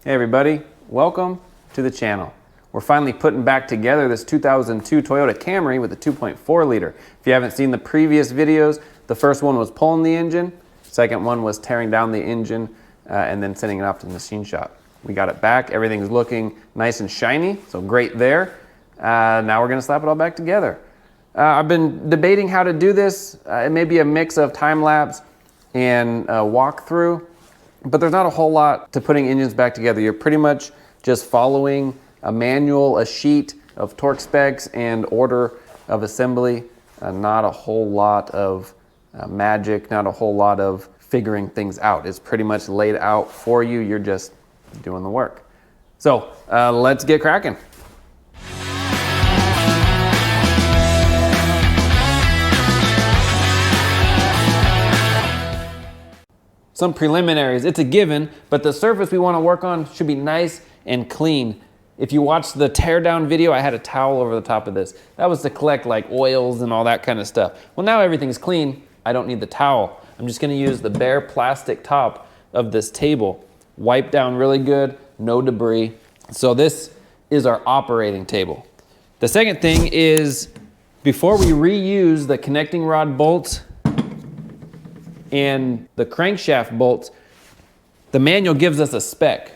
Hey everybody, welcome to the channel. We're finally putting back together this 2002 Toyota Camry with a 2.4 liter. If you haven't seen the previous videos, the first one was pulling the engine, second one was tearing down the engine and then sending it off to the machine shop. We got it back, everything's looking nice and shiny, so great there. Now we're gonna slap it all back together. I've been debating how to do this. It may be a mix of time-lapse and walkthrough, but there's not a whole lot to putting engines back together. You're pretty much just following a manual, a sheet of torque specs and order of assembly. Not a whole lot of magic, not a whole lot of figuring things out. It's pretty much laid out for you. You're just doing the work. So let's get cracking. Some preliminaries, it's a given, but the surface we want to work on should be nice and clean. If you watched the teardown video, I had a towel over the top of this. That was to collect like oils and all that kind of stuff. Well, now everything's clean. I don't need the towel. I'm just gonna use the bare plastic top of this table. Wipe down really good, no debris. So this is our operating table. The second thing is, before we reuse the connecting rod bolts and the crankshaft bolts, the manual gives us a spec.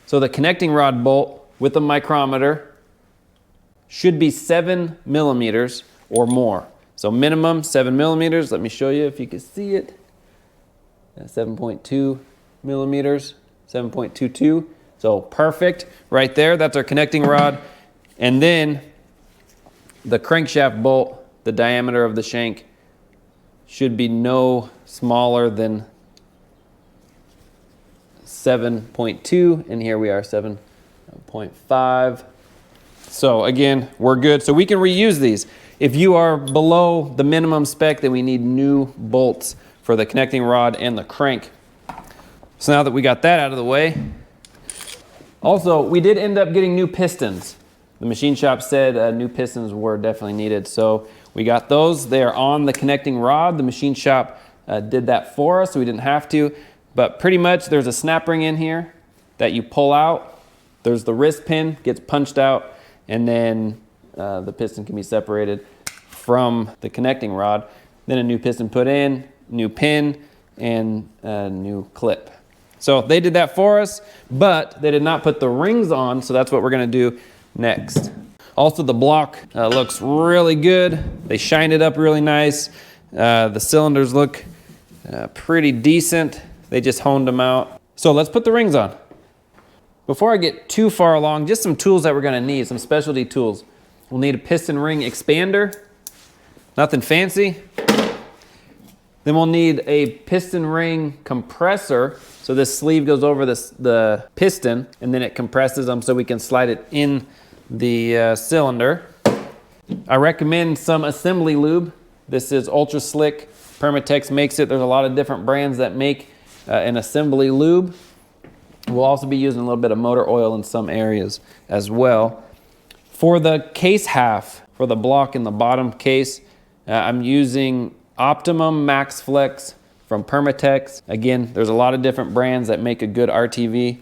So the connecting rod bolt with a micrometer should be 7 millimeters or more. So minimum 7 millimeters. Let me show you if you can see it. 7.2 millimeters, 7.22. So perfect right there. That's our connecting rod. And then the crankshaft bolt, the diameter of the shank should be no smaller than 7.2, and here we are 7.5. So again, we're good. So we can reuse these. If you are below the minimum spec, then we need new bolts for the connecting rod and the crank. So now that we got that out of the way, also we did end up getting new pistons. The machine shop said new pistons were definitely needed, so we got those. They are on the connecting rod. The machine shop did that for us, so we didn't have to. But pretty much there's a snap ring in here that you pull out. There's the wrist pin, gets punched out, and then the piston can be separated from the connecting rod. Then a new piston put in, new pin, and a new clip. So they did that for us, but they did not put the rings on, so that's what we're gonna do next. Also, the block looks really good. They shined it up really nice. The cylinders look pretty decent. They just honed them out. So let's put the rings on. Before I get too far along, just some tools that we're gonna need, some specialty tools. We'll need a piston ring expander, nothing fancy. Then we'll need a piston ring compressor. So this sleeve goes over the piston, and then it compresses them so we can slide it in the cylinder. I recommend some assembly lube. This is Ultra Slick. Permatex makes it. There's a lot of different brands that make an assembly lube. We'll also be using a little bit of motor oil in some areas as well. For the case half, for the block in the bottom case, I'm using Optimum Max Flex from Permatex. Again, there's a lot of different brands that make a good RTV,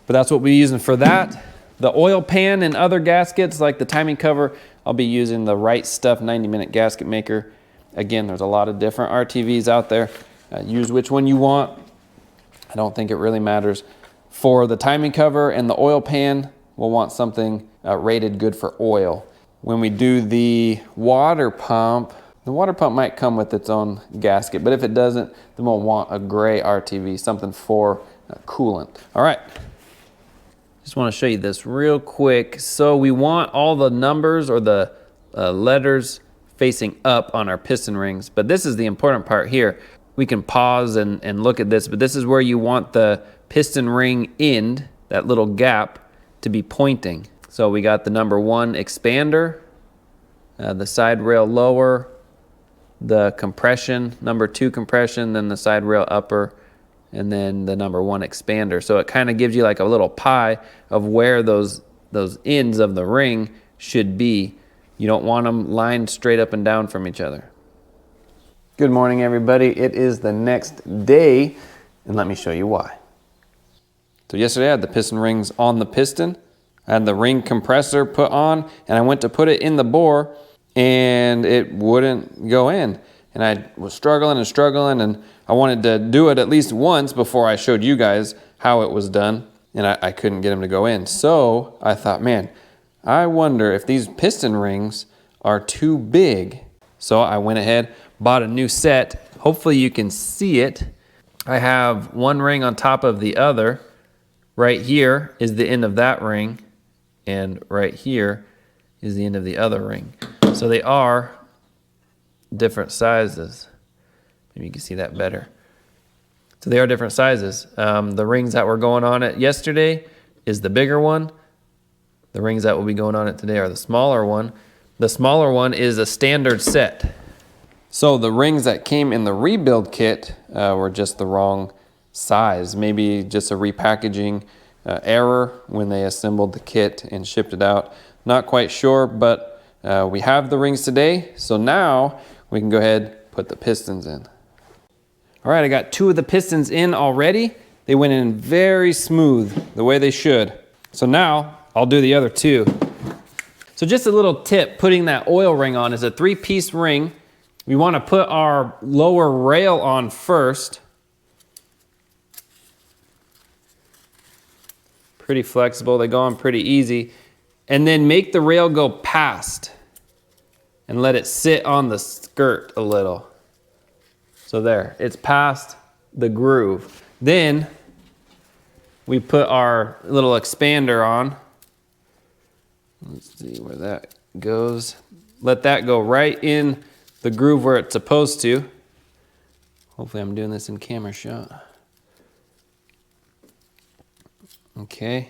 but that's what we're using for that. The oil pan and other gaskets, like the timing cover, I'll be using the Right Stuff 90-minute gasket maker. Again, there's a lot of different RTVs out there. Use which one you want. I don't think it really matters. For the timing cover and the oil pan, we'll want something rated good for oil. When we do the water pump might come with its own gasket, but if it doesn't, then we'll want a gray RTV, something for coolant. All right. Just want to show you this real quick. So we want all the numbers or the letters facing up on our piston rings, but this is the important part here. We can pause and look at this, but this is where you want the piston ring end, that little gap, to be pointing. So we got the number 1 expander, the side rail lower, the compression, number 2 compression, then the side rail upper, and then the number 1 expander. So it kind of gives you like a little pie of where those ends of the ring should be. You don't want them lined straight up and down from each other. Good morning, everybody. It is the next day, and let me show you why. So yesterday I had the piston rings on the piston. I had the ring compressor put on, and I went to put it in the bore, and it wouldn't go in. And I was struggling and struggling, and I wanted to do it at least once before I showed you guys how it was done, and I couldn't get them to go in. So I thought, man, I wonder if these piston rings are too big. So I went ahead, bought a new set. Hopefully you can see it. I have one ring on top of the other. Right here is the end of that ring, and right here is the end of the other ring. So they are different sizes. Maybe you can see that better. So they are different sizes. The rings that were going on it yesterday is the bigger one. The rings that will be going on it today are the smaller one. The smaller one is a standard set. So the rings that came in the rebuild kit were just the wrong size. Maybe just a repackaging error when they assembled the kit and shipped it out. Not quite sure, but we have the rings today. So now we can go ahead and put the pistons in. All right, I got 2 of the pistons in already. They went in very smooth, the way they should. So now I'll do the other 2. So just a little tip, putting that oil ring on is a 3-piece ring. We want to put our lower rail on first. Pretty flexible, they go on pretty easy. And then make the rail go past and let it sit on the skirt a little. So there, it's past the groove. Then we put our little expander on. Let's see where that goes. Let that go right in the groove where it's supposed to. Hopefully I'm doing this in camera shot. Okay,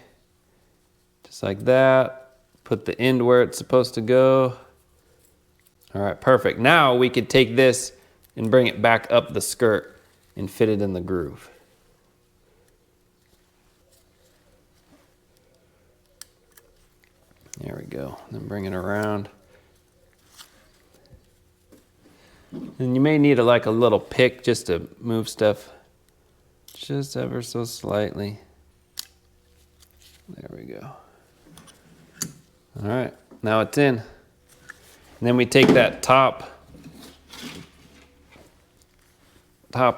just like that. Put the end where it's supposed to go. All right, perfect. Now we could take this and bring it back up the skirt and fit it in the groove. There we go. Then bring it around. And you may need like a little pick just to move stuff just ever so slightly. There we go. All right, now it's in. And then we take that top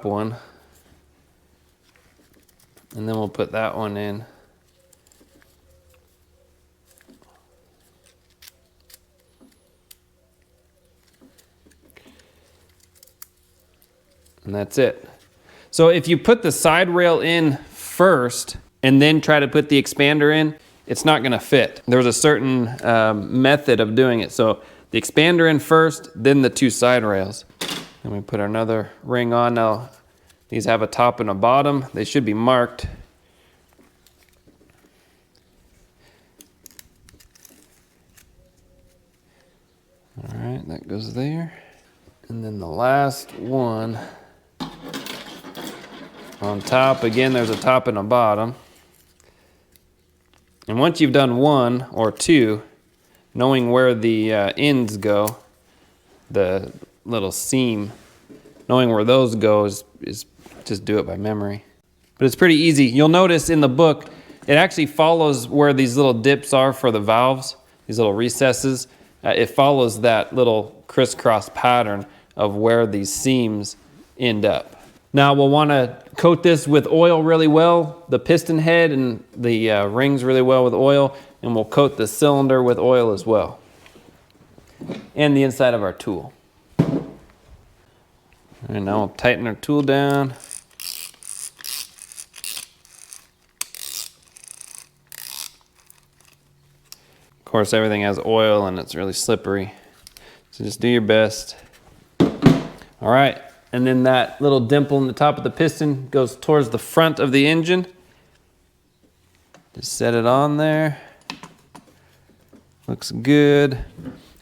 one, and then we'll put that one in. And that's it. So if you put the side rail in first and then try to put the expander in, it's not gonna fit. There's a certain method of doing it. So the expander in first, then the 2 side rails. And we put another ring on. Now, these have a top and a bottom. They should be marked. All right, that goes there. And then the last one on top. Again, there's a top and a bottom. And once you've done 1 or 2, knowing where the ends go, the little seam, knowing where those go is just do it by memory. But it's pretty easy. You'll notice in the book, it actually follows where these little dips are for the valves, these little recesses. It follows that little crisscross pattern of where these seams end up. Now we'll want to coat this with oil really well, the piston head and the rings really well with oil, and we'll coat the cylinder with oil as well, and the inside of our tool. And now we'll tighten our tool down. Of course, everything has oil and it's really slippery, so just do your best. All right, and then that little dimple in the top of the piston goes towards the front of the engine. Just set it on there. Looks good.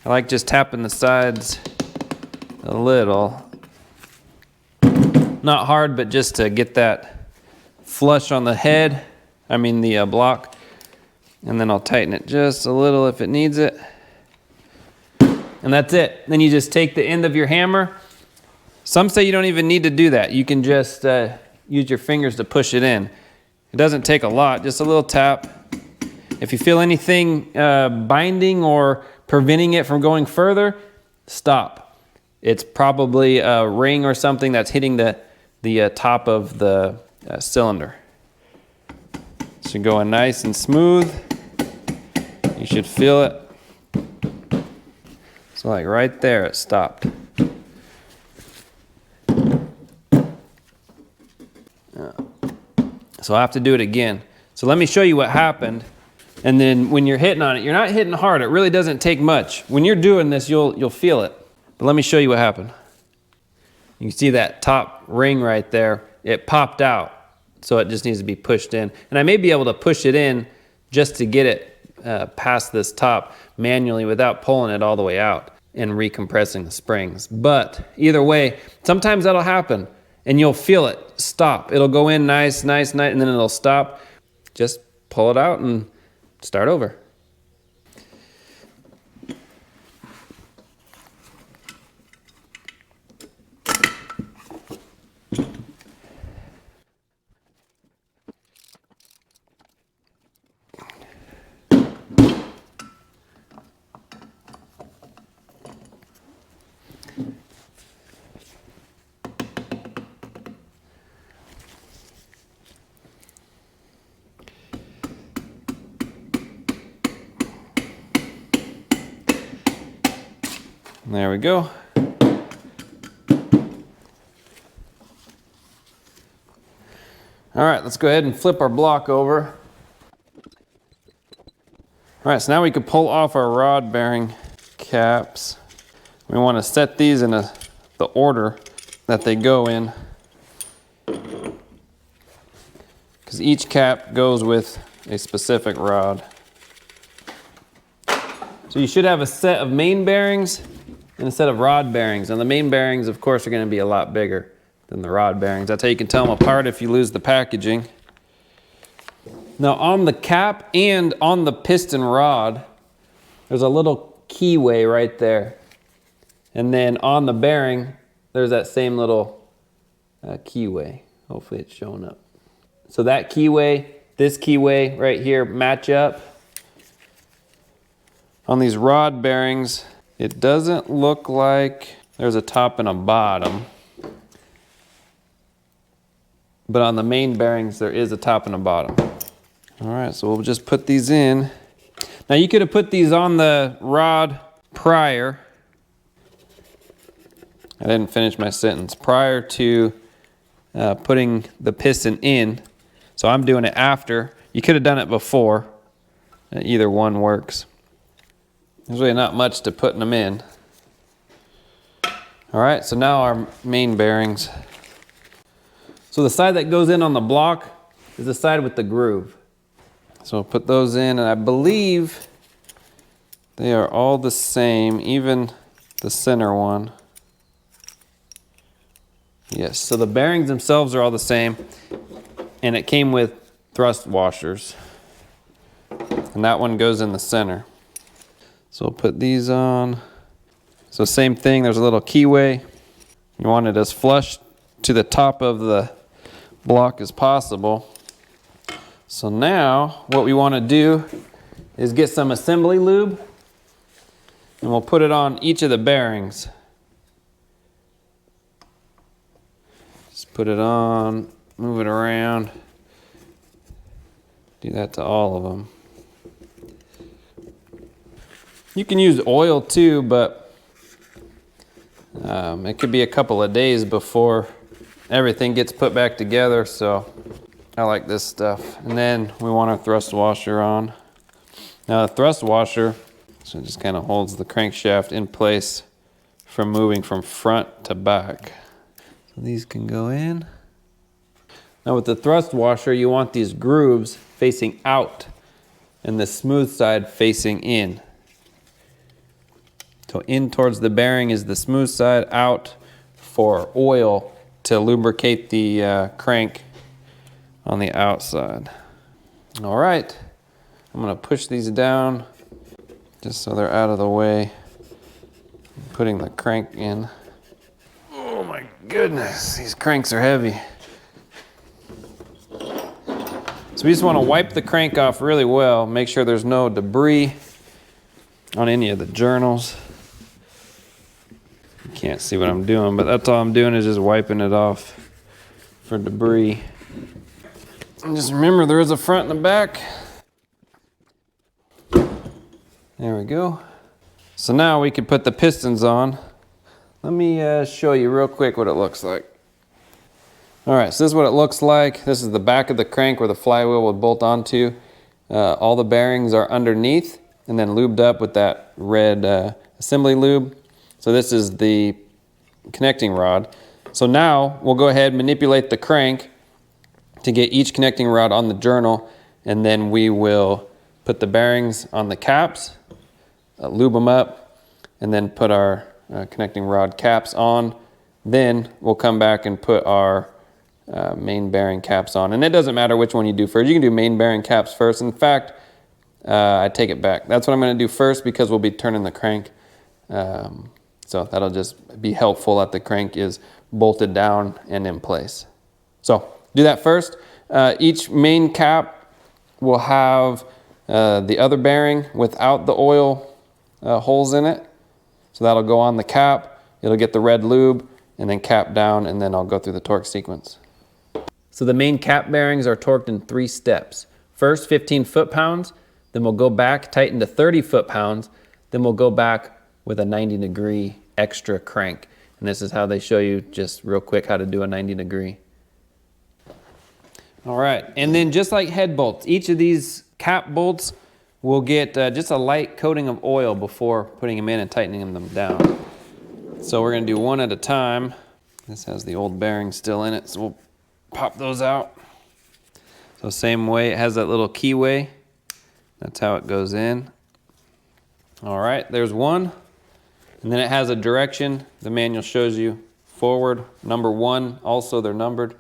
I like just tapping the sides a little. Not hard, but just to get that flush on the head, the block. And then I'll tighten it just a little if it needs it. And that's it. Then you just take the end of your hammer. Some say you don't even need to do that. You can just use your fingers to push it in. It doesn't take a lot, just a little tap. If you feel anything binding or preventing it from going further, stop. It's probably a ring or something that's hitting the top of the cylinder. It should go in nice and smooth. You should feel it. So like right there, it stopped. So I'll have to do it again. So let me show you what happened. And then when you're hitting on it, you're not hitting hard. It really doesn't take much. When you're doing this, you'll feel it. But let me show you what happened. You can see that top ring right there. It popped out. So it just needs to be pushed in. And I may be able to push it in just to get it past this top manually without pulling it all the way out and recompressing the springs. But either way, sometimes that'll happen and you'll feel it stop. It'll go in nice, and then it'll stop. Just pull it out and start over. There we go. All right, let's go ahead and flip our block over. All right, so now we can pull off our rod bearing caps. We want to set these in the order that they go in, because each cap goes with a specific rod. So you should have a set of main bearings and a set of rod bearings. And the main bearings, of course, are going to be a lot bigger than the rod bearings. That's how you can tell them apart if you lose the packaging. Now on the cap and on the piston rod, there's a little keyway right there. And then on the bearing, there's that same little keyway. Hopefully it's showing up. So that keyway, this keyway right here match up. On these rod bearings, it doesn't look like there's a top and a bottom. But on the main bearings, there is a top and a bottom. All right, so we'll just put these in. Now you could have put these on the rod prior. I didn't finish my sentence. Prior to putting the piston in. So I'm doing it after. You could have done it before. Either one works. There's really not much to putting them in. All right, so now our main bearings. So the side that goes in on the block is the side with the groove. So we'll put those in, and I believe they are all the same, even the center one. Yes, so the bearings themselves are all the same, and it came with thrust washers. And that one goes in the center. So we'll put these on. So same thing, there's a little keyway. You want it as flush to the top of the block as possible. So now what we want to do is get some assembly lube, and we'll put it on each of the bearings. Just put it on, move it around. Do that to all of them. You can use oil too, but it could be a couple of days before everything gets put back together, so I like this stuff. And then we want our thrust washer on. Now the thrust washer, so it just kind of holds the crankshaft in place from moving from front to back. So these can go in. Now with the thrust washer, you want these grooves facing out and the smooth side facing in. So in towards the bearing is the smooth side, out for oil to lubricate the crank on the outside. All right, I'm gonna push these down just so they're out of the way. Putting the crank in. Oh my goodness, these cranks are heavy. So we just want to wipe the crank off really well, make sure there's no debris on any of the journals. You can't see what I'm doing, but that's all I'm doing is just wiping it off for debris. And just remember there is a front and a back. There we go. So now we can put the pistons on. Let me show you real quick what it looks like. All right, so this is what it looks like. This is the back of the crank where the flywheel would bolt onto. All the bearings are underneath and then lubed up with that red assembly lube. So this is the connecting rod. So now we'll go ahead and manipulate the crank to get each connecting rod on the journal, and then we will put the bearings on the caps, lube them up, and then put our connecting rod caps on. Then we'll come back and put our main bearing caps on. And it doesn't matter which one you do first. You can do main bearing caps first. In fact, I take it back. That's what I'm going to do first because we'll be turning the crank. So that'll just be helpful that the crank is bolted down and in place. So do that first. Each main cap will have the other bearing without the oil holes in it. So that'll go on the cap. It'll get the red lube and then cap down, and then I'll go through the torque sequence. So the main cap bearings are torqued in 3 steps. First 15 foot-pounds, then we'll go back, tighten to 30 foot-pounds, then we'll go back with a 90-degree extra crank. And this is how they show you just real quick how to do a 90-degree. All right, and then just like head bolts, each of these cap bolts will get just a light coating of oil before putting them in and tightening them down. So we're gonna do one at a time. This has the old bearing still in it, so we'll pop those out. So same way, it has that little keyway. That's how it goes in. All right, there's one. And then it has a direction. The manual shows you forward, number 1. Also, they're numbered.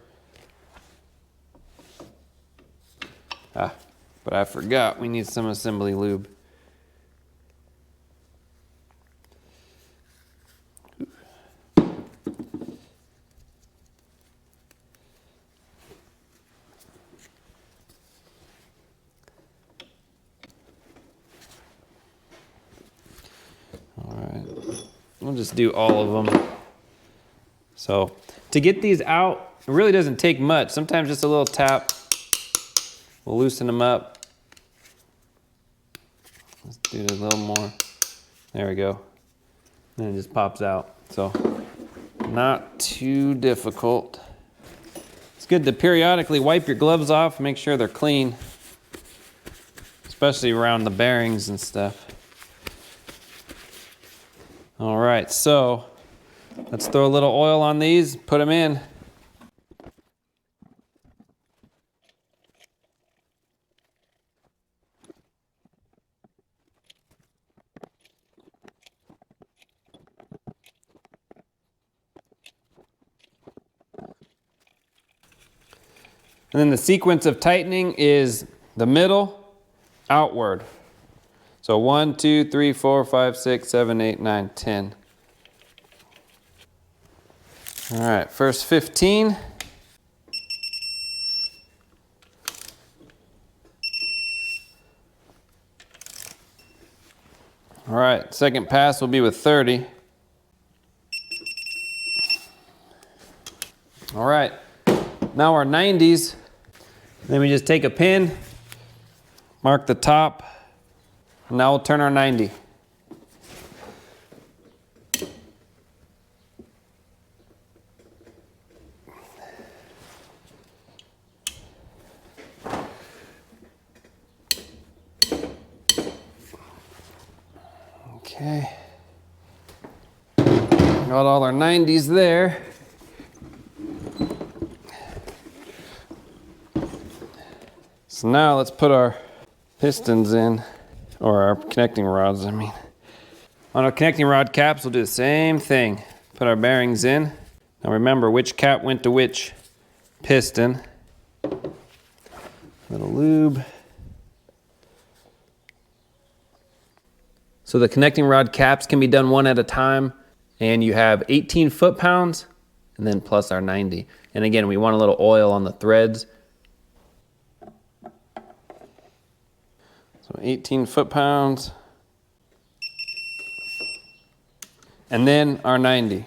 But I forgot, we need some assembly lube. We'll just do all of them. So to get these out, it really doesn't take much. Sometimes just a little tap will loosen them up. Let's do it a little more. There we go. And it just pops out. So not too difficult. It's good to periodically wipe your gloves off, make sure they're clean, especially around the bearings and stuff. All right, so let's throw a little oil on these, put them in. And then the sequence of tightening is the middle, outward. So 1, 2, 3, 4, 5, 6, 7, 8, 9, 10. All right, first 15. All right, second pass will be with 30. All right, now our 90s. Then we just take a pin, mark the top. Now we'll turn our 90. Okay. Got all our 90s there. So now let's put our pistons in. Or our connecting rods, I mean. On our connecting rod caps, we'll do the same thing. Put our bearings in. Now remember which cap went to which piston. Little lube. So the connecting rod caps can be done one at a time, and you have 18 foot-pounds, and then plus our 90. And again, we want a little oil on the threads. So 18 foot-pounds. And then our 90.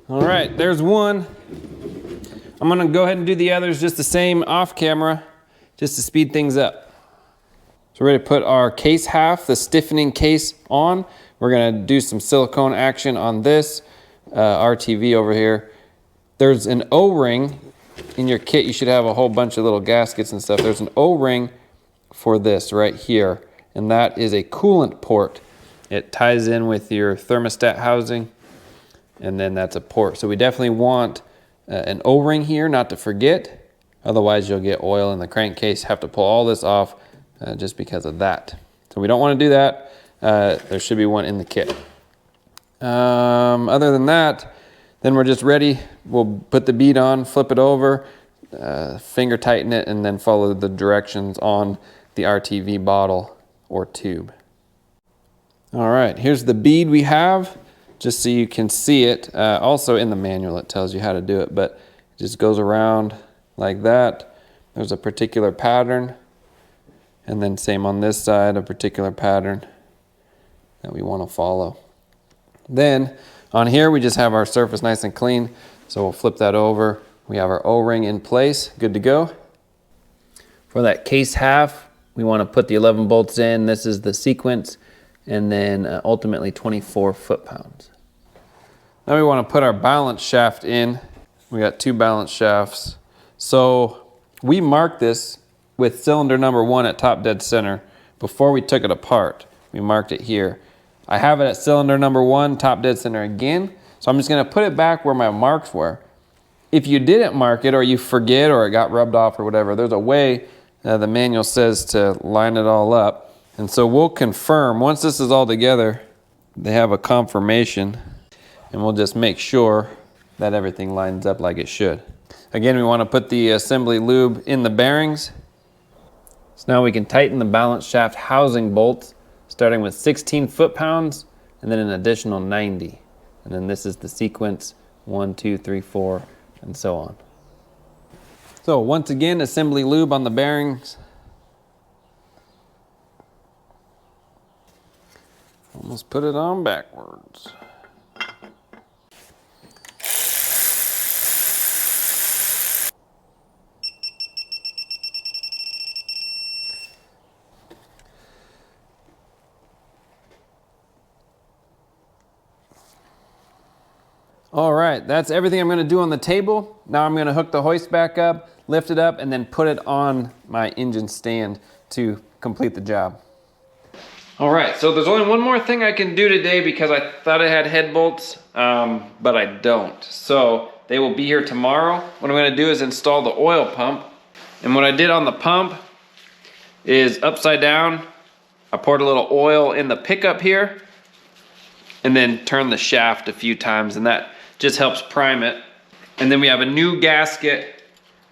All right, there's one. I'm gonna go ahead and do the others just the same off camera, just to speed things up. So we're ready to put our case half, the stiffening case on. We're gonna do some silicone action on this RTV over here. There's an O-ring in your kit. You should have a whole bunch of little gaskets and stuff. There's an O-ring for this right here, and that is a coolant port. It ties in with your thermostat housing, and then that's a port. So we definitely want an O-ring here, not to forget. Otherwise you'll get oil in the crankcase, have to pull all this off just because of that. So we don't want to do that. There should be one in the kit. Other than that, then we're just ready. We'll put the bead on, flip it over, finger tighten it, and then follow the directions on the RTV bottle or tube. All right, here's the bead we have, just so you can see it. Also in the manual it tells you how to do it, but it just goes around like that. There's a particular pattern, and then same on this side, a particular pattern that we want to follow. Then on here we just have our surface nice and clean, so we'll flip that over. We have our O-ring in place, good to go. For that case half, we want to put the 11 bolts in. This is the sequence, and then ultimately 24 foot-pounds. Now we want to put our balance shaft in. We got 2 balance shafts. So we marked this with cylinder number 1 at top dead center before we took it apart. We marked it here. I have it at cylinder number 1, top dead center again. So I'm just going to put it back where my marks were. If you didn't mark it, or you forget, or it got rubbed off or whatever, there's a way the manual says to line it all up. And so we'll confirm, once this is all together, they have a confirmation, and we'll just make sure that everything lines up like it should. Again, we want to put the assembly lube in the bearings. So now we can tighten the balance shaft housing bolts, starting with 16 foot-pounds and then an additional 90. And then this is the sequence, 1, 2, 3, 4, and so on. So once again, assembly lube on the bearings. Almost put it on backwards. All right, that's everything I'm gonna do on the table. Now I'm gonna hook the hoist back up, lift it up, and then put it on my engine stand to complete the job. All right, so there's only one more thing I can do today because I thought I had head bolts, but I don't. So they will be here tomorrow. What I'm gonna do is install the oil pump. And what I did on the pump is upside down. I poured a little oil in the pickup here and then turned the shaft a few times, and that just helps prime it. And then we have a new gasket.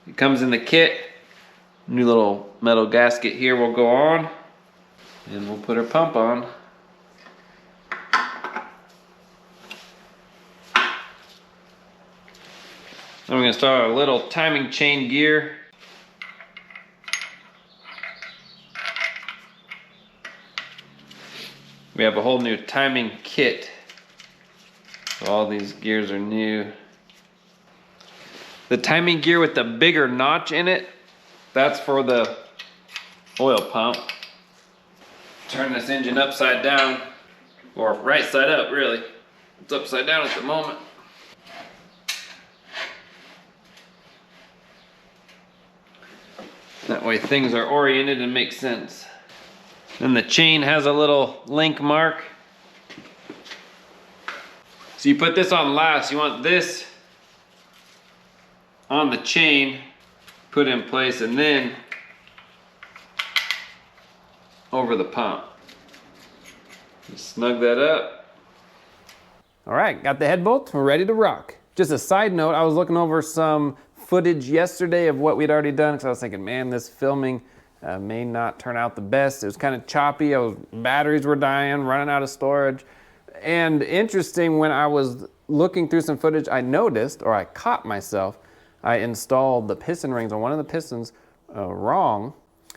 It comes in the kit. New little metal gasket here will go on, and we'll put our pump on. Then we're gonna start our little timing chain gear. We have a whole new timing kit. So all these gears are new. The timing gear with the bigger notch in it, that's for the oil pump. Turn this engine upside down, or right side up really. It's upside down at the moment. That way things are oriented and make sense. Then the chain has a little link mark. So you put this on last. You want this on the chain, put in place, and then over the pump. Just snug that up. All right, got the head bolt. We're ready to rock. Just a side note, I was looking over some footage yesterday of what we'd already done, because I was thinking, man, this filming may not turn out the best. It was kind of choppy. Batteries were dying, running out of storage. And interesting, when I was looking through some footage, I noticed, or I caught myself, I installed the piston rings on one of the pistons wrong.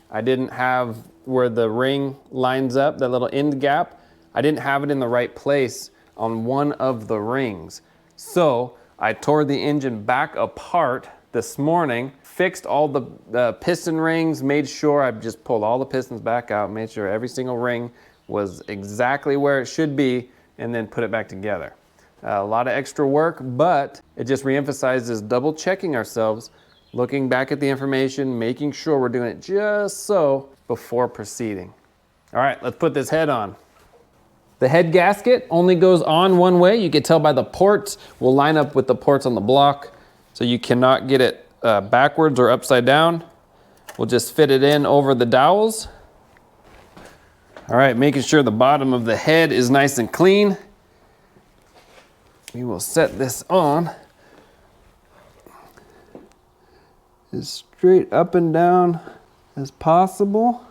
I didn't have where the ring lines up, that little end gap. I didn't have it in the right place on one of the rings. So I tore the engine back apart this morning, fixed all the piston rings, made sure I just pulled all the pistons back out, made sure every single ring was exactly where it should be, and then put it back together. A lot of extra work, but it just reemphasizes double checking ourselves, looking back at the information, making sure we're doing it just so before proceeding. All right, let's put this head on. The head gasket only goes on one way. You can tell by the ports. We'll line up with the ports on the block, so you cannot get it backwards or upside down. We'll just fit it in over the dowels. All right, making sure the bottom of the head is nice and clean. We will set this on as straight up and down as possible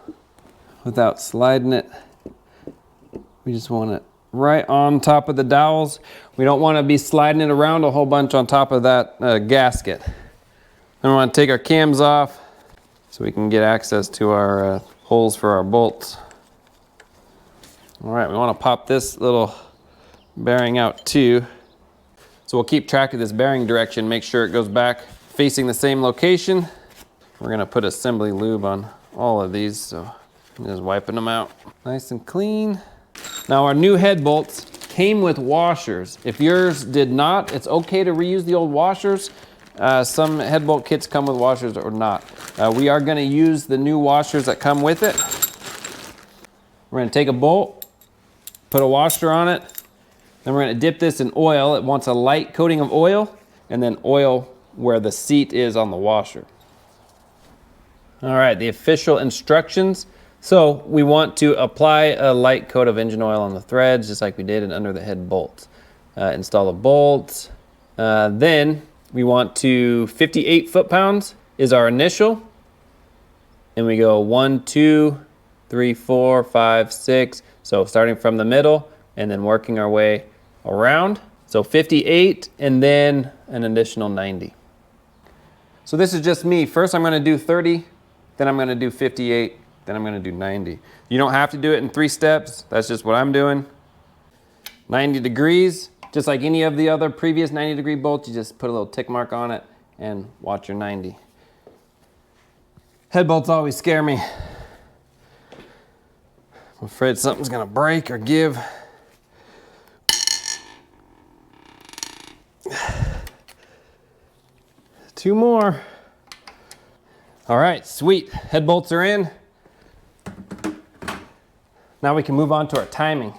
without sliding it. We just want it right on top of the dowels. We don't want to be sliding it around a whole bunch on top of that gasket. Then we want to take our cams off so we can get access to our holes for our bolts. All right, we want to pop this little bearing out too. So we'll keep track of this bearing direction, make sure it goes back facing the same location. We're gonna put assembly lube on all of these, so I'm just wiping them out. Nice and clean. Now our new head bolts came with washers. If yours did not, it's okay to reuse the old washers. Some head bolt kits come with washers or not. We are gonna use the new washers that come with it. We're gonna take a bolt, put a washer on it, then we're gonna dip this in oil. It wants a light coating of oil, and then oil where the seat is on the washer. All right, the official instructions. So we want to apply a light coat of engine oil on the threads, just like we did and under the head bolts. Install the bolts. Then we want to 58 foot-pounds is our initial. And we go 1, 2, 3, 4, 5, 6. So starting from the middle and then working our way around. So 58 and then an additional 90. So this is just me. First I'm gonna do 30, then I'm gonna do 58, then I'm gonna do 90. You don't have to do it in 3 steps. That's just what I'm doing. 90 degrees, just like any of the other previous 90-degree bolts, you just put a little tick mark on it and watch your 90. Head bolts always scare me. I'm afraid something's gonna break or give. Two more. All right, sweet. Head bolts are in. Now we can move on to our timing.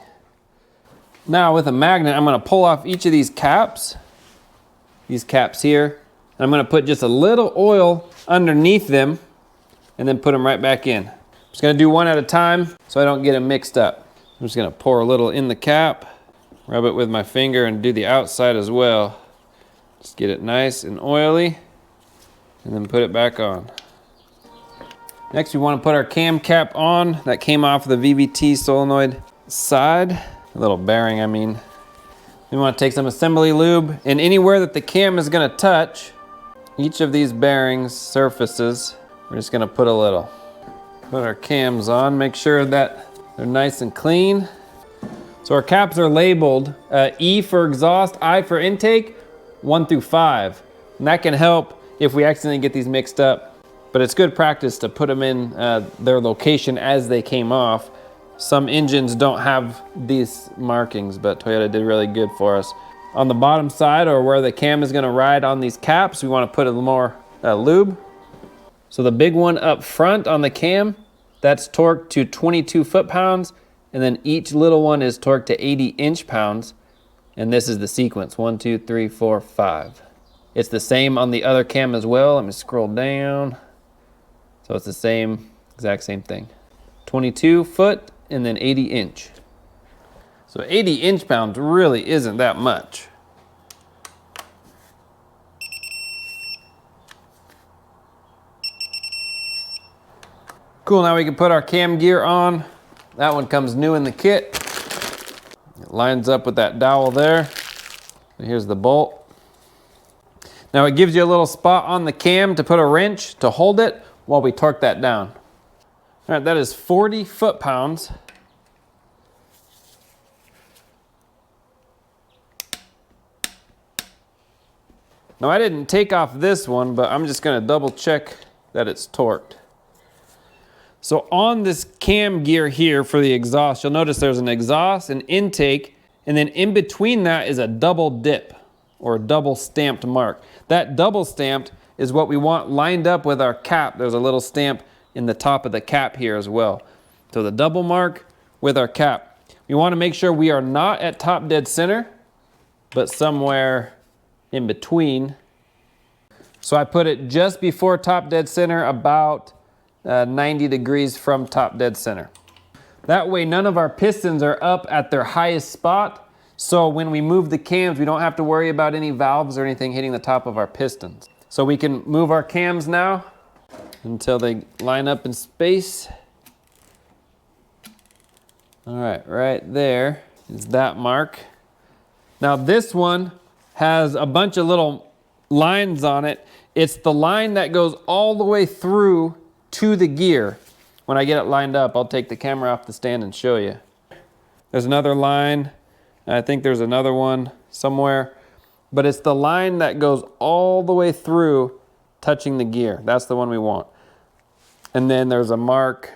Now with a magnet, I'm gonna pull off each of these caps here, and I'm gonna put just a little oil underneath them and then put them right back in. I'm just gonna do one at a time so I don't get them mixed up. I'm just gonna pour a little in the cap, rub it with my finger, and do the outside as well. Just get it nice and oily, and then put it back on. Next, we want to put our cam cap on. That came off the VVT solenoid side. A little bearing, I mean. We want to take some assembly lube, and anywhere that the cam is going to touch, each of these bearings surfaces, we're just going to put a little. Put our cams on, make sure that they're nice and clean. So our caps are labeled E for exhaust, I for intake, 1 through 5. And that can help if we accidentally get these mixed up. But it's good practice to put them in their location as they came off. Some engines don't have these markings, but Toyota did really good for us. On the bottom side, or where the cam is gonna ride on these caps, we wanna put a little more lube. So the big one up front on the cam, that's torqued to 22 foot-pounds, and then each little one is torqued to 80 inch-pounds. And this is the sequence, 1, 2, 3, 4, 5. It's the same on the other cam as well. Let me scroll down. So it's the same, exact same thing. 22 foot and then 80 inch. So 80 inch-pounds really isn't that much. Cool, now we can put our cam gear on. That one comes new in the kit. It lines up with that dowel there. Here's the bolt. Now it gives you a little spot on the cam to put a wrench to hold it while we torque that down. All right, that is 40 foot-pounds. Now I didn't take off this one, but I'm just gonna double check that it's torqued. So on this cam gear here for the exhaust, you'll notice there's an exhaust, an intake, and then in between that is a double dip or a double stamped mark. That double stamped is what we want lined up with our cap. There's a little stamp in the top of the cap here as well. So the double mark with our cap. We want to make sure we are not at top dead center, but somewhere in between. So I put it just before top dead center, about 90 degrees from top dead center. That way none of our pistons are up at their highest spot, so when we move the cams we don't have to worry about any valves or anything hitting the top of our pistons. So we can move our cams now until they line up in space. All right, right there is that mark. Now this one has a bunch of little lines on it. It's the line that goes all the way through to the gear. When I get it lined up, I'll take the camera off the stand and show you. There's another line. I think there's another one somewhere, but it's the line that goes all the way through touching the gear. That's the one we want. And then there's a mark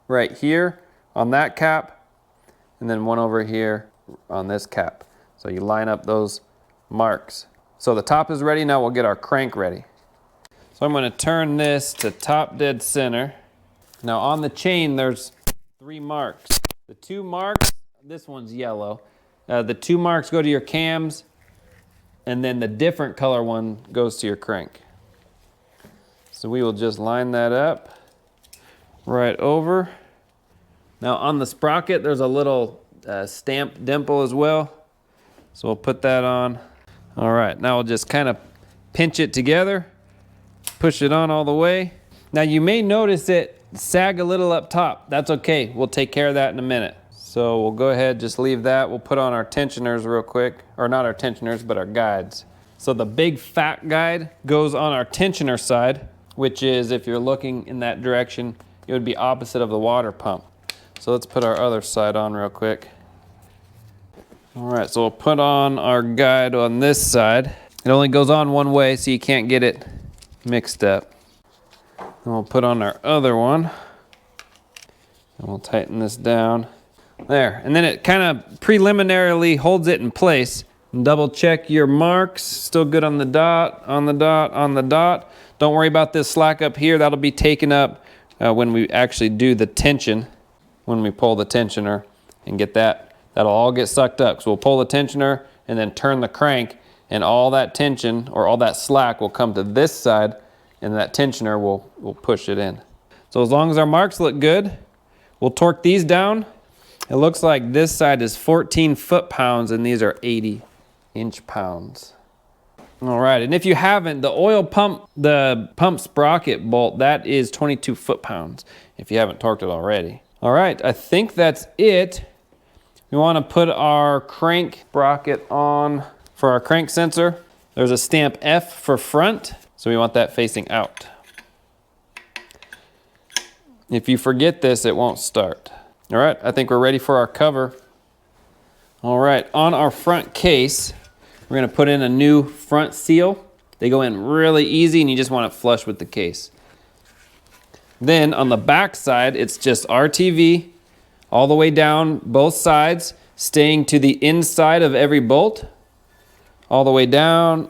right here on that cap, and then one over here on this cap. So you line up those marks. So the top is ready. Now we'll get our crank ready. So I'm going to turn this to top dead center. Now on the chain there's 3 marks. The 2 marks, this one's yellow. The 2 marks go to your cams, and then the different color one goes to your crank. So we will just line that up right over. Now on the sprocket there's a little stamp dimple as well. So we'll put that on. All right, now we'll just kind of pinch it together, push it on all the way. Now you may notice it sag a little up top. That's okay, we'll take care of that in a minute. So we'll go ahead, just leave that. We'll put on our tensioners real quick, or not our tensioners, but our guides. So the big fat guide goes on our tensioner side, which is, if you're looking in that direction, it would be opposite of the water pump. So let's put our other side on real quick. All right, so we'll put on our guide on this side. It only goes on one way, so you can't get it mixed up. And we'll put on our other one, and we'll tighten this down. There, and then it kind of preliminarily holds it in place. And double check your marks, still good on the dot, on the dot, on the dot. Don't worry about this slack up here, that'll be taken up when we actually do the tension, when we pull the tensioner and get that. That'll all get sucked up. So we'll pull the tensioner and then turn the crank, and all that tension or all that slack will come to this side, and that tensioner will push it in. So as long as our marks look good, we'll torque these down. It looks like this side is 14 foot-pounds and these are 80 inch-pounds. All right, and if you haven't, the oil pump, the pump sprocket bolt, that is 22 foot-pounds if you haven't torqued it already. All right, I think that's it. We want to put our crank sprocket on. For our crank sensor, there's a stamp F for front, so we want that facing out. If you forget this, it won't start. All right, I think we're ready for our cover. All right, on our front case, we're gonna put in a new front seal. They go in really easy and you just want it flush with the case. Then on the back side, it's just RTV all the way down both sides, staying to the inside of every bolt, all the way down,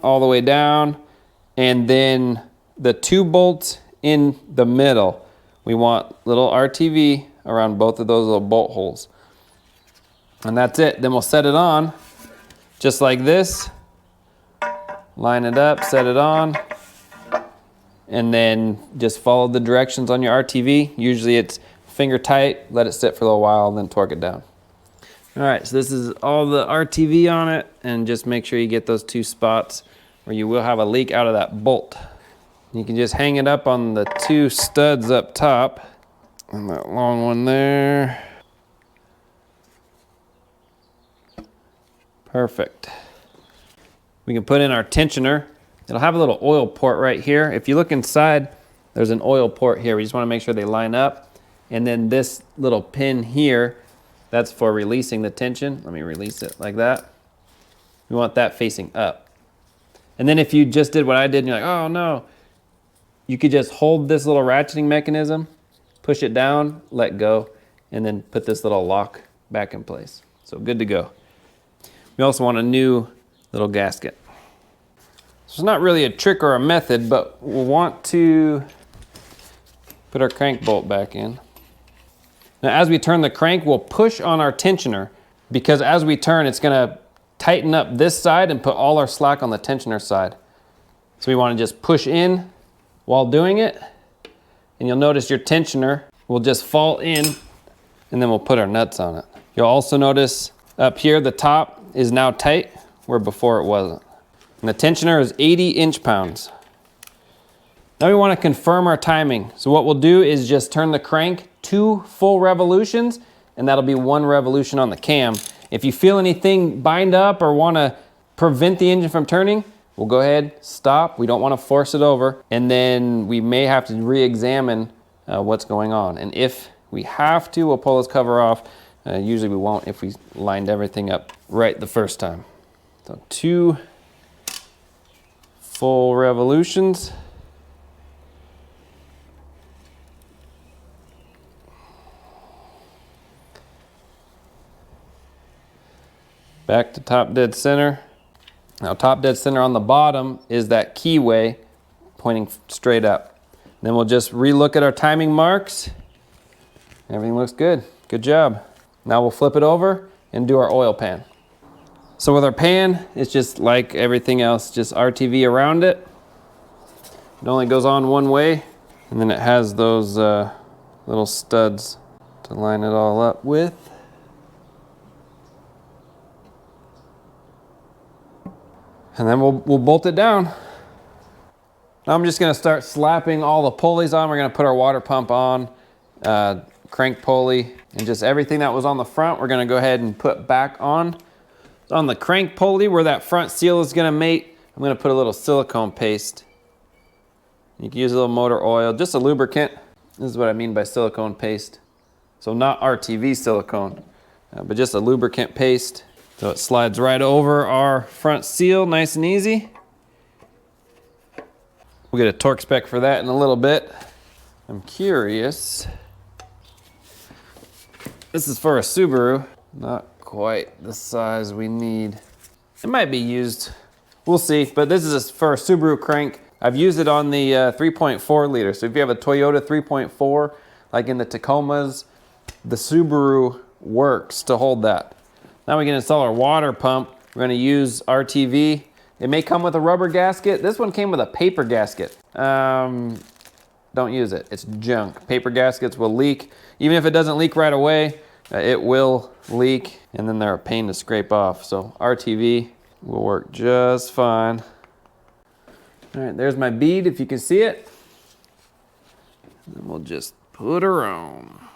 and then the 2 bolts in the middle. We want little RTV around both of those little bolt holes. And that's it. Then we'll set it on just like this. Line it up, set it on, and then just follow the directions on your RTV. Usually it's finger tight, let it sit for a little while, and then torque it down. All right, so this is all the RTV on it, and just make sure you get those 2 spots or you will have a leak out of that bolt. You can just hang it up on the 2 studs up top And that long one there. Perfect. We can put in our tensioner. It'll have a little oil port right here. If you look inside, there's an oil port here. We just want to make sure they line up. And then this little pin here, that's for releasing the tension. Let me release it like that. We want that facing up. And then if you just did what I did and you're like, oh no, you could just hold this little ratcheting mechanism, push it down, let go, and then put this little lock back in place. So good to go. We also want a new little gasket. So it's not really a trick or a method, but we'll want to put our crank bolt back in. Now as we turn the crank, we'll push on our tensioner because as we turn, it's gonna tighten up this side and put all our slack on the tensioner side. So we wanna just push in while doing it, and you'll notice your tensioner will just fall in, and then we'll put our nuts on it. You'll also notice up here, the top is now tight, where before it wasn't. And the tensioner is 80 inch-pounds. Now we want to confirm our timing. So what we'll do is just turn the crank 2 full revolutions, and that'll be 1 revolution on the cam. If you feel anything bind up or want to prevent the engine from turning, we'll go ahead, stop. We don't want to force it over, and then we may have to re-examine what's going on. And if we have to, we'll pull this cover off. Usually we won't if we lined everything up right the first time. So 2 full revolutions. Back to top dead center. Now top dead center on the bottom is that keyway pointing straight up. Then we'll just re-look at our timing marks. Everything looks good. Good job. Now we'll flip it over and do our oil pan. So with our pan, it's just like everything else, just RTV around it. It only goes on one way, and then it has those little studs to line it all up with. And then we'll bolt it down. Now I'm just gonna start slapping all the pulleys on. We're gonna put our water pump on, crank pulley, and just everything that was on the front, we're gonna go ahead and put back on. On the crank pulley, where that front seal is gonna mate, I'm gonna put a little silicone paste. You can use a little motor oil, just a lubricant. This is what I mean by silicone paste. So not RTV silicone, but just a lubricant paste. So it slides right over our front seal, nice and easy. We'll get a torque spec for that in a little bit. I'm curious. This is for a Subaru, not quite the size we need. It might be used, we'll see, but this is for a Subaru crank. I've used it on the 3.4 liter. So if you have a Toyota 3.4, like in the Tacomas, the Subaru works to hold that. Now we can install our water pump. We're gonna use RTV. It may come with a rubber gasket. This one came with a paper gasket. Don't use it, it's junk. Paper gaskets will leak. Even if it doesn't leak right away, it will leak, and then they're a pain to scrape off. So RTV will work just fine. All right, there's my bead, if you can see it. And then we'll just put her on.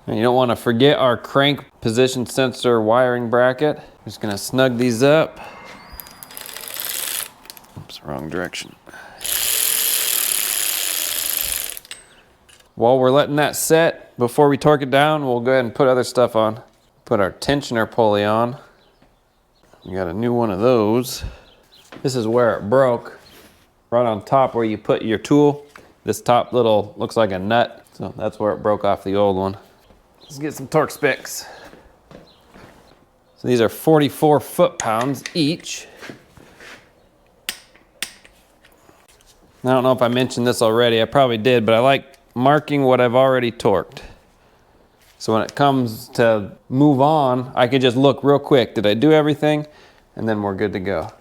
And you don't want to forget our crank position sensor wiring bracket. I'm just gonna snug these up. Oops, wrong direction. While we're letting that set, before we torque it down, we'll go ahead and put other stuff on. Put our tensioner pulley on. We got a new one of those. This is where it broke. Right on top where you put your tool. This top little, looks like a nut. So that's where it broke off the old one. Let's get some torque specs. So these are 44 foot-pounds each. I don't know if I mentioned this already, I probably did, but I like marking what I've already torqued. So when it comes to move on, I can just look real quick. Did I do everything? And then we're good to go. All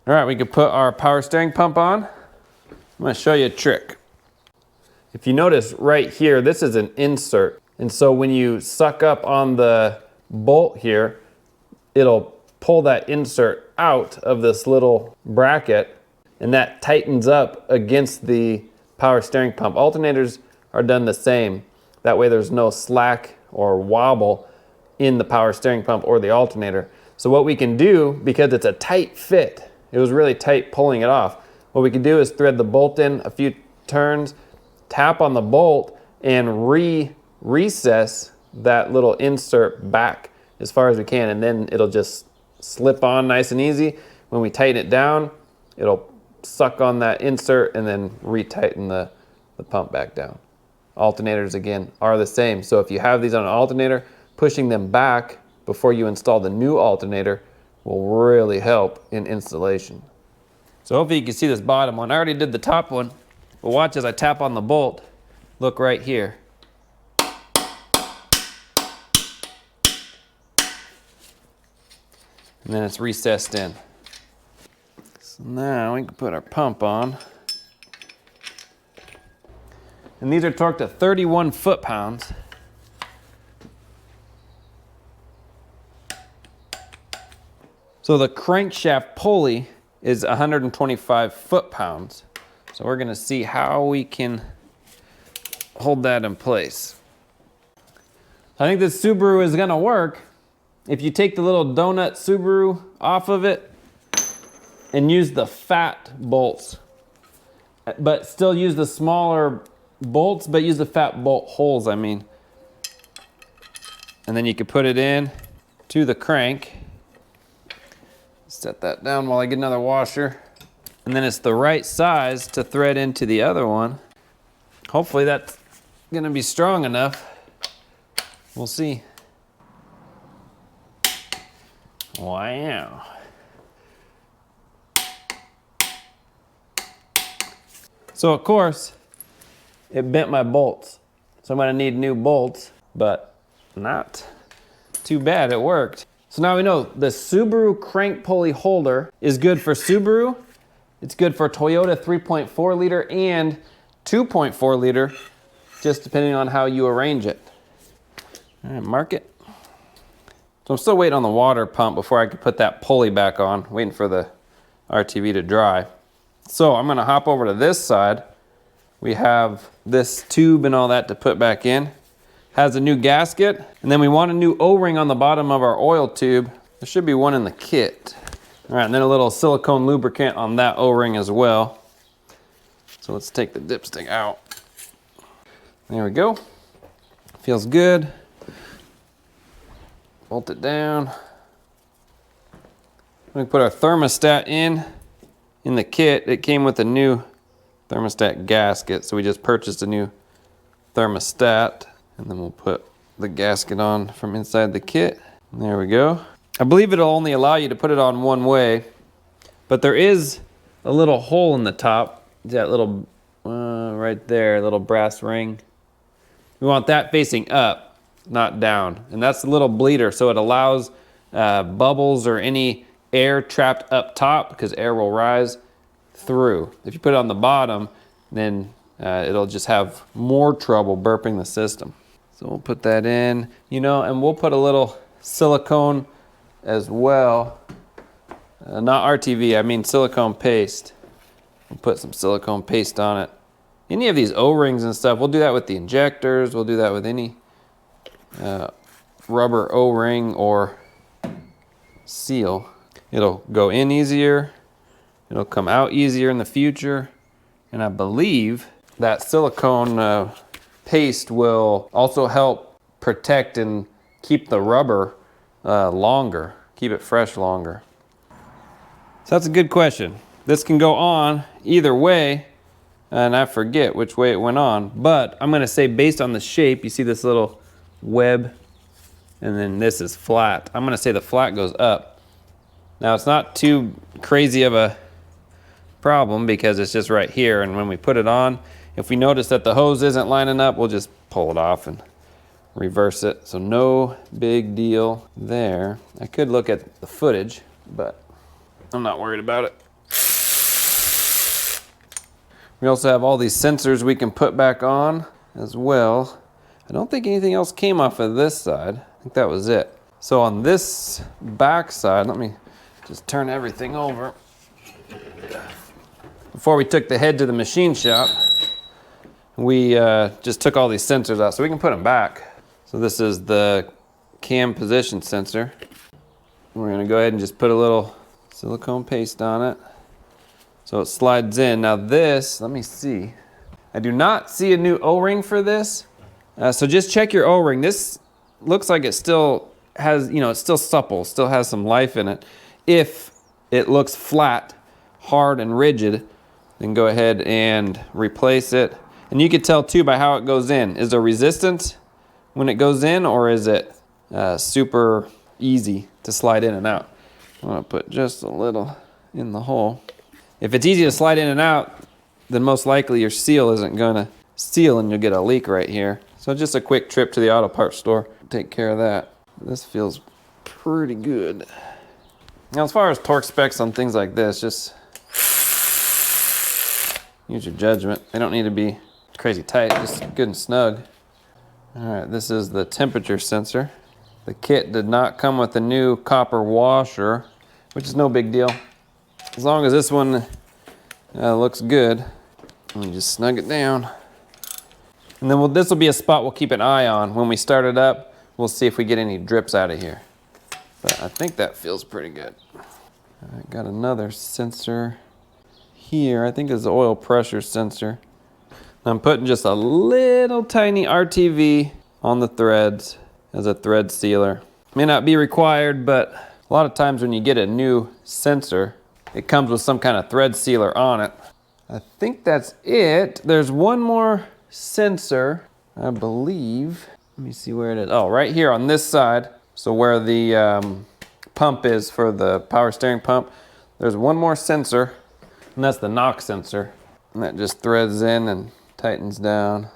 right, we can put our power steering pump on. I'm gonna show you a trick. If you notice right here, this is an insert. And so when you suck up on the bolt here, it'll pull that insert out of this little bracket, and that tightens up against the power steering pump. Alternators are done the same. That way there's no slack or wobble in the power steering pump or the alternator. So what we can do, because it's a tight fit, it was really tight pulling it off, what we can do is thread the bolt in a few turns, tap on the bolt, and recess that little insert back as far as we can, and then it'll just slip on nice and easy. When we tighten it down, it'll suck on that insert and then retighten the pump back down. Alternators, again, are the same. So if you have these on an alternator, pushing them back before you install the new alternator will really help in installation. So hopefully you can see this bottom one. I already did the top one, but watch as I tap on the bolt. Look right here. And then it's recessed in. So now we can put our pump on. And these are torqued to 31 foot-pounds. So the crankshaft pulley is 125 foot-pounds. So we're gonna see how we can hold that in place. I think this Subaru is gonna work if you take the little donut Subaru off of it and use the fat bolts, but still use the smaller bolts, but use the fat bolt holes, I mean. And then you can put it in to the crank. Set that down while I get another washer. And then it's the right size to thread into the other one. Hopefully that's gonna be strong enough. We'll see. Wow. So of course, it bent my bolts. So I'm gonna need new bolts, but not too bad, it worked. So now we know the Subaru crank pulley holder is good for Subaru. It's good for Toyota 3.4 liter and 2.4 liter, just depending on how you arrange it. All right, mark it. So I'm still waiting on the water pump before I can put that pulley back on, waiting for the RTV to dry. So I'm gonna hop over to this side. We have this tube and all that to put back in. Has a new gasket, and then we want a new O-ring on the bottom of our oil tube. There should be one in the kit. All right, and then a little silicone lubricant on that O-ring as well. So let's take the dipstick out. There we go. Feels good. Bolt it down. We put our thermostat in the kit. It came with a new thermostat gasket, so we just purchased a new thermostat. And then we'll put the gasket on from inside the kit. There we go. I believe it'll only allow you to put it on one way, but there is a little hole in the top. That little, right there, little brass ring. We want that facing up, not down. And that's the little bleeder, so it allows bubbles or any air trapped up top, because air will rise through. If you put it on the bottom, then it'll just have more trouble burping the system. So we'll put that in, you know, and we'll put a little silicone as well. Not RTV, I mean silicone paste. We'll put some silicone paste on it. Any of these O-rings and stuff, we'll do that with the injectors, we'll do that with any rubber O-ring or seal. It'll go in easier, it'll come out easier in the future, and I believe that silicone paste will also help protect and keep the rubber longer, keep it fresh longer. So that's a good question. This can go on either way, and I forget which way it went on, but I'm gonna say based on the shape, you see this little web, and then this is flat. I'm gonna say the flat goes up. Now it's not too crazy of a problem because it's just right here, and when we put it on, if we notice that the hose isn't lining up, we'll just pull it off and reverse it. So no big deal there. I could look at the footage, but I'm not worried about it. We also have all these sensors we can put back on as well. I don't think anything else came off of this side. I think that was it. So on this back side, let me just turn everything over. Before we took the head to the machine shop, we just took all these sensors out, so we can put them back. So this is the cam position sensor. We're gonna go ahead and just put a little silicone paste on it so it slides in. Now this, let me see. I do not see a new O-ring for this. So just check your O-ring. This looks like it still has, it's still supple, still has some life in it. If it looks flat, hard and rigid, then go ahead and replace it. And you can tell too by how it goes in. Is there resistance when it goes in, or is it super easy to slide in and out? I'm gonna put just a little in the hole. If it's easy to slide in and out, then most likely your seal isn't gonna seal and you'll get a leak right here. So just a quick trip to the auto parts store, take care of that. This feels pretty good. Now as far as torque specs on things like this, just use your judgment. They don't need to be crazy tight, just good and snug. All right, this is the temperature sensor. The kit did not come with a new copper washer, which is no big deal. As long as this one looks good. Let me just snug it down. And then this will be a spot we'll keep an eye on. When we start it up, we'll see if we get any drips out of here. But I think that feels pretty good. I got another sensor here. I think it's the oil pressure sensor. I'm putting just a little tiny RTV on the threads as a thread sealer. May not be required, but a lot of times when you get a new sensor, it comes with some kind of thread sealer on it. I think that's it. There's one more sensor, I believe. Let me see where it is. Oh, right here on this side. So where the pump is for the power steering pump, there's one more sensor, and that's the knock sensor. And that just threads in and tightens down.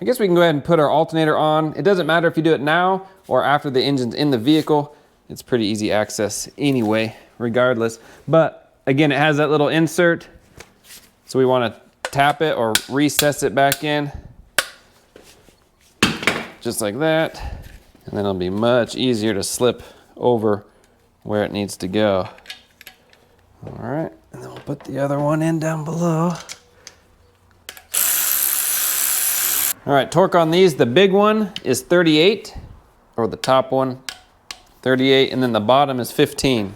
I guess we can go ahead and put our alternator on. It doesn't matter if you do it now or after the engine's in the vehicle. It's pretty easy access anyway, regardless. But again, it has that little insert. So we want to tap it or recess it back in. Just like that. And then it'll be much easier to slip over where it needs to go. All right, and then we'll put the other one in down below. All right, torque on these, the big one is 38, or the top one, 38, and then the bottom is 15.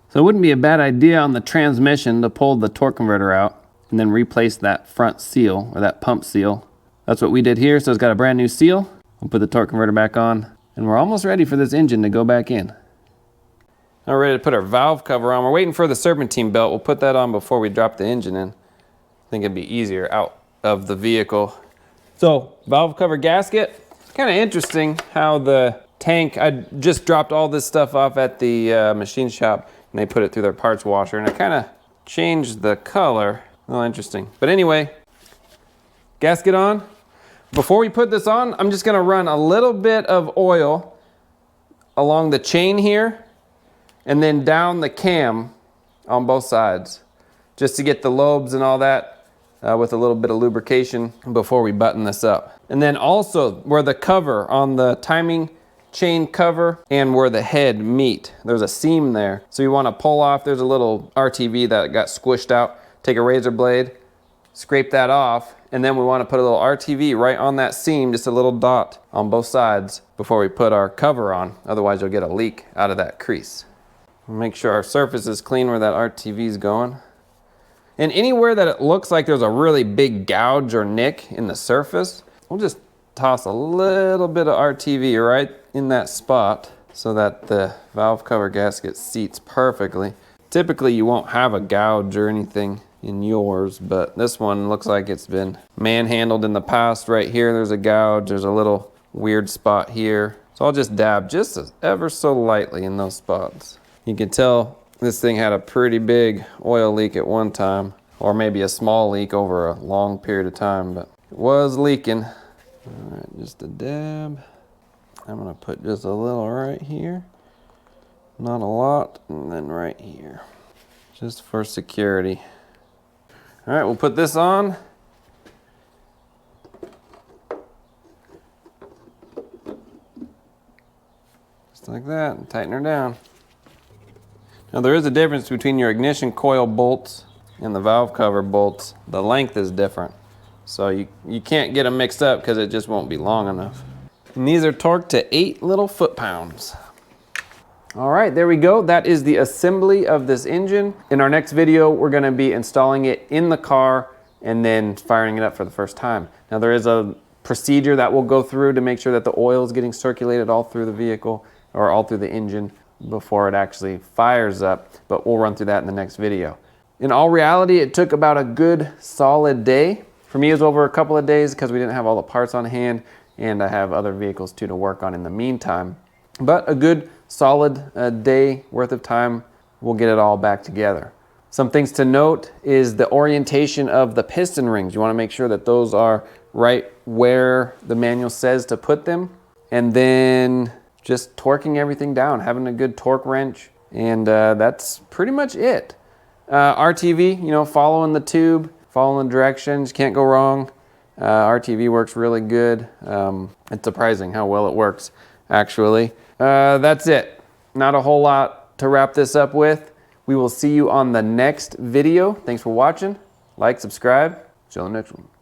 So it wouldn't be a bad idea on the transmission to pull the torque converter out and then replace that front seal, or that pump seal. That's what we did here, so it's got a brand new seal. We'll put the torque converter back on, and we're almost ready for this engine to go back in. Now we're ready to put our valve cover on. We're waiting for the serpentine belt. We'll put that on before we drop the engine in. I think it'd be easier out of the vehicle. So, valve cover gasket. It's kind of interesting how the tank, I just dropped all this stuff off at the machine shop, and they put it through their parts washer, and I kind of changed the color. Oh, interesting. But anyway, gasket on. Before we put this on, I'm just gonna run a little bit of oil along the chain here, and then down the cam on both sides, just to get the lobes and all that with a little bit of lubrication before we button this up. And then also where the cover on the timing chain cover and where the head meet, there's a seam there. So you want to pull off, there's a little RTV that got squished out. Take a razor blade, scrape that off, and then we want to put a little RTV right on that seam, just a little dot on both sides before we put our cover on. Otherwise you'll get a leak out of that crease. Make sure our surface is clean where that RTV is going. And anywhere that it looks like there's a really big gouge or nick in the surface, we'll just toss a little bit of RTV right in that spot so that the valve cover gasket seats perfectly. Typically you won't have a gouge or anything in yours, but this one looks like it's been manhandled in the past. Right here there's a gouge, there's a little weird spot here. So I'll just dab just ever so lightly in those spots. You can tell this thing had a pretty big oil leak at one time, or maybe a small leak over a long period of time, but it was leaking. All right, just a dab. I'm gonna put just a little right here, not a lot, and then right here, just for security. All right, we'll put this on. Just like that, and tighten her down. Now there is a difference between your ignition coil bolts and the valve cover bolts. The length is different. So you can't get them mixed up because it just won't be long enough. And these are torqued to 8 little foot-pounds. All right, there we go. That is the assembly of this engine. In our next video, we're gonna be installing it in the car and then firing it up for the first time. Now there is a procedure that we'll go through to make sure that the oil is getting circulated all through the vehicle or all through the engine before it actually fires up, but we'll run through that in the next video. In all reality, it took about a good solid day. For me, it was over a couple of days because we didn't have all the parts on hand, and I have other vehicles too to work on in the meantime. But a good solid day worth of time, we'll get it all back together. Some things to note is the orientation of the piston rings. You want to make sure that those are right where the manual says to put them. And then just torquing everything down, having a good torque wrench, and that's pretty much it. RTV, you know, following the tube, following the directions, can't go wrong. RTV works really good. It's surprising how well it works, actually. That's it. Not a whole lot to wrap this up with. We will see you on the next video. Thanks for watching. Like, subscribe. See you on the next one.